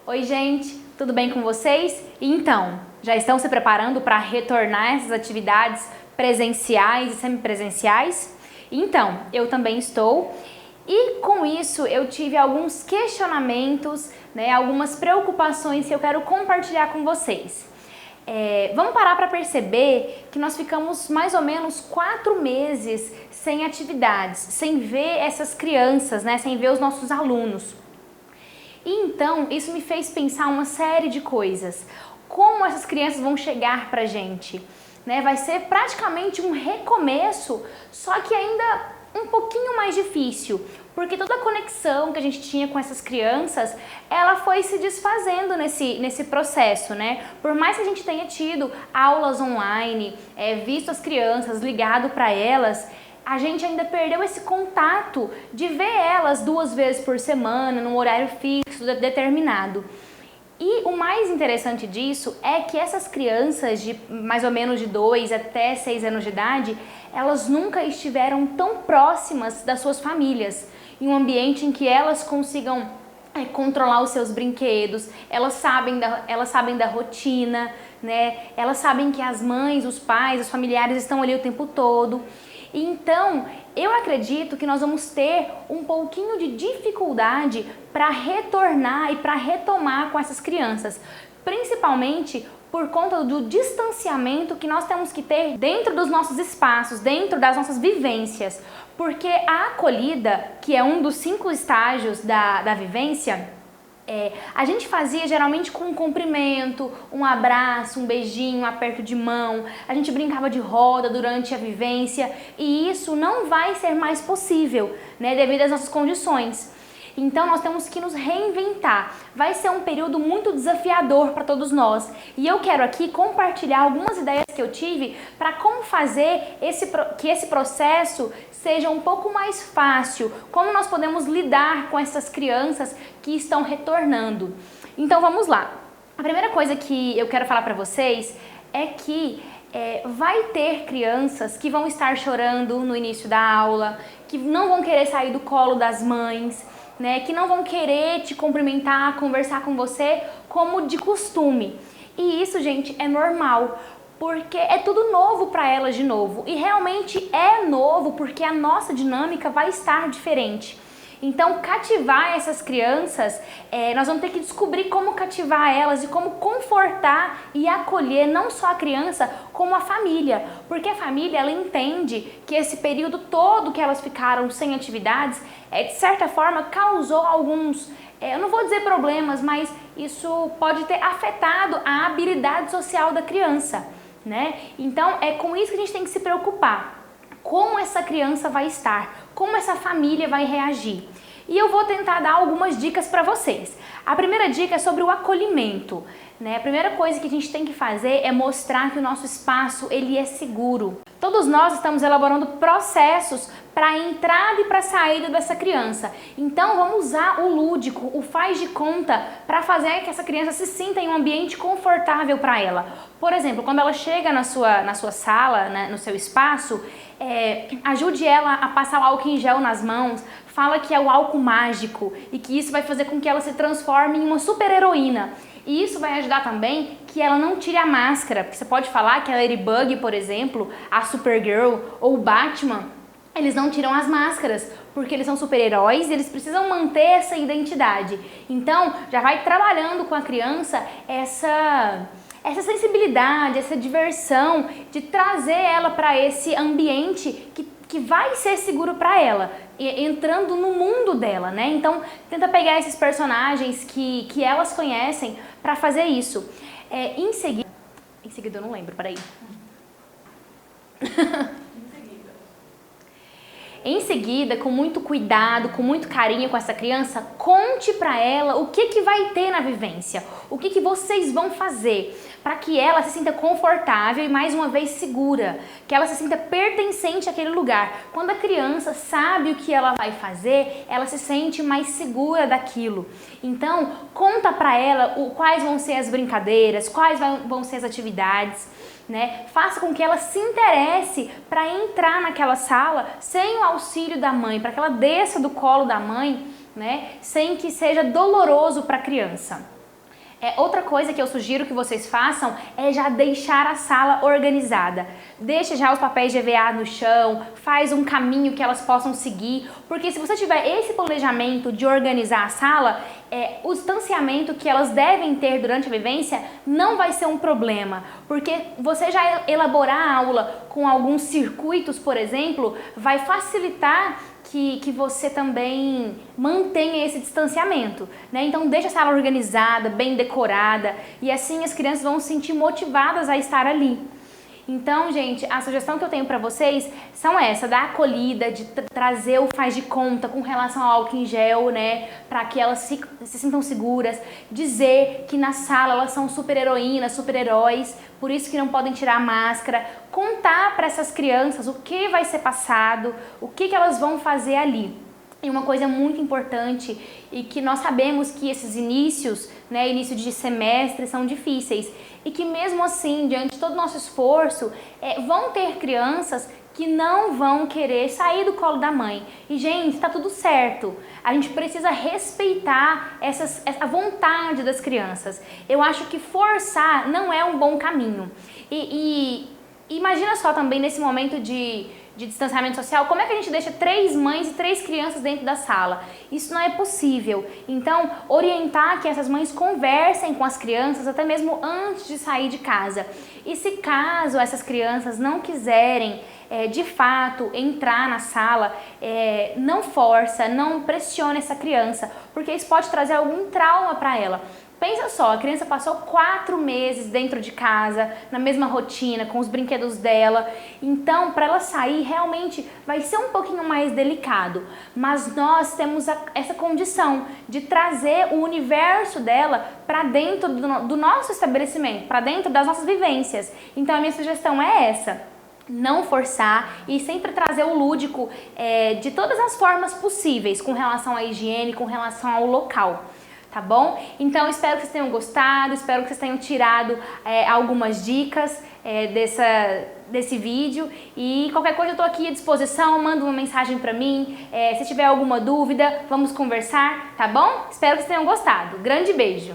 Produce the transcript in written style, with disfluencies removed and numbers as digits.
Oi, gente, tudo bem com vocês? Então, já estão se preparando para retornar essas atividades presenciais e semipresenciais? Então, eu também estou. E com isso eu tive alguns questionamentos, algumas preocupações que eu quero compartilhar com vocês. Vamos parar para perceber que nós ficamos mais ou menos 4 meses sem atividades, sem ver essas crianças, sem ver os nossos alunos. E então isso me fez pensar uma série de coisas. Como essas crianças vão chegar para a gente? Vai ser praticamente um recomeço, só que ainda um pouquinho mais difícil, porque toda a conexão que a gente tinha com essas crianças, ela foi se desfazendo nesse processo, Por mais que a gente tenha tido aulas online, visto as crianças, ligado para elas, a gente ainda perdeu esse contato de ver elas 2 vezes por semana, num horário fixo, determinado. E o mais interessante disso é que essas crianças de mais ou menos de 2 até 6 anos de idade, elas nunca estiveram tão próximas das suas famílias, em um ambiente em que elas consigam controlar os seus brinquedos, elas sabem da rotina, Elas sabem que as mães, os pais, os familiares estão ali o tempo todo. Então, eu acredito que nós vamos ter um pouquinho de dificuldade para retornar e para retomar com essas crianças, principalmente por conta do distanciamento que nós temos que ter dentro dos nossos espaços, dentro das nossas vivências, porque a acolhida, que é um dos 5 estágios da vivência, a gente fazia geralmente com um cumprimento, um abraço, um beijinho, um aperto de mão, a gente brincava de roda durante a vivência e isso não vai ser mais possível, devido às nossas condições. Então nós temos que nos reinventar. Vai ser um período muito desafiador para todos nós. E eu quero aqui compartilhar algumas ideias que eu tive para como fazer que esse processo seja um pouco mais fácil. Como nós podemos lidar com essas crianças que estão retornando. Então vamos lá. A primeira coisa que eu quero falar para vocês é que vai ter crianças que vão estar chorando no início da aula, que não vão querer sair do colo das mães, que não vão querer te cumprimentar, conversar com você como de costume. E isso, gente, é normal, porque é tudo novo para elas de novo. E realmente é novo porque a nossa dinâmica vai estar diferente. Então, cativar essas crianças, nós vamos ter que descobrir como cativar elas e como confortar e acolher não só a criança, como a família. Porque a família, ela entende que esse período todo que elas ficaram sem atividades, de certa forma, causou alguns, eu não vou dizer problemas, mas isso pode ter afetado a habilidade social da criança, Então, é com isso que a gente tem que se preocupar. Como essa criança vai estar, como essa família vai reagir. E eu vou tentar dar algumas dicas para vocês. A primeira dica é sobre o acolhimento. A primeira coisa que a gente tem que fazer é mostrar que o nosso espaço ele é seguro. Todos nós estamos elaborando processos para a entrada e para a saída dessa criança. Então vamos usar o lúdico, o faz de conta, para fazer que essa criança se sinta em um ambiente confortável para ela. Por exemplo, quando ela chega na sua sala, no seu espaço, ajude ela a passar o álcool em gel nas mãos, fala que é o álcool mágico e que isso vai fazer com que ela se transforme em uma super heroína. E isso vai ajudar também que ela não tire a máscara, porque você pode falar que a Ladybug, por exemplo, a Supergirl ou o Batman, eles não tiram as máscaras, porque eles são super-heróis e eles precisam manter essa identidade. Então, já vai trabalhando com a criança essa sensibilidade, essa diversão de trazer ela para esse ambiente que vai ser seguro para ela, entrando no mundo dela, Então, tenta pegar esses personagens que elas conhecem para fazer isso. Em seguida eu não lembro, peraí. Em seguida, com muito cuidado, com muito carinho com essa criança, conte para ela o que vai ter na vivência, o que vocês vão fazer, para que ela se sinta confortável e mais uma vez segura, que ela se sinta pertencente àquele lugar. Quando a criança sabe o que ela vai fazer, ela se sente mais segura daquilo. Então, conta para ela quais vão ser as brincadeiras, quais vão ser as atividades. Faça com que ela se interesse para entrar naquela sala sem o auxílio da mãe, para que ela desça do colo da mãe, sem que seja doloroso para a criança. Outra coisa que eu sugiro que vocês façam é já deixar a sala organizada. Deixa já os papéis de EVA no chão, faz um caminho que elas possam seguir, porque se você tiver esse planejamento de organizar a sala, o distanciamento que elas devem ter durante a vivência não vai ser um problema, porque você já elaborar a aula com alguns circuitos, por exemplo, vai facilitar que você também mantenha esse distanciamento, né? Então deixa a sala organizada, bem decorada, e assim as crianças vão se sentir motivadas a estar ali. Então, gente, a sugestão que eu tenho para vocês são essa, da acolhida, de trazer o faz de conta com relação ao álcool em gel, né, para que elas se sintam seguras, dizer que na sala elas são super-heroínas, super-heróis, por isso que não podem tirar a máscara, contar para essas crianças o que vai ser passado, o que elas vão fazer ali. E uma coisa muito importante, e que nós sabemos que esses inícios, né, início de semestre, são difíceis, e que mesmo assim, diante de todo o nosso esforço, vão ter crianças que não vão querer sair do colo da mãe. E, gente, tá tudo certo. A gente precisa respeitar essa vontade das crianças. Eu acho que forçar não é um bom caminho. E imagina só também nesse momento de distanciamento social, como é que a gente deixa 3 mães e 3 crianças dentro da sala? Isso não é possível. Então, orientar que essas mães conversem com as crianças até mesmo antes de sair de casa. E se caso essas crianças não quiserem de fato entrar na sala, não força, não pressione essa criança, porque isso pode trazer algum trauma para ela. Pensa só, a criança passou 4 meses dentro de casa, na mesma rotina, com os brinquedos dela. Então, para ela sair, realmente vai ser um pouquinho mais delicado. Mas nós temos essa condição de trazer o universo dela para dentro do nosso estabelecimento, para dentro das nossas vivências. Então, a minha sugestão é essa. Não forçar e sempre trazer o lúdico de todas as formas possíveis, com relação à higiene, com relação ao local. Tá bom? Então, espero que vocês tenham gostado, espero que vocês tenham tirado algumas dicas desse vídeo. E qualquer coisa eu tô aqui à disposição, manda uma mensagem pra mim. Se tiver alguma dúvida, vamos conversar, tá bom? Espero que vocês tenham gostado. Grande beijo!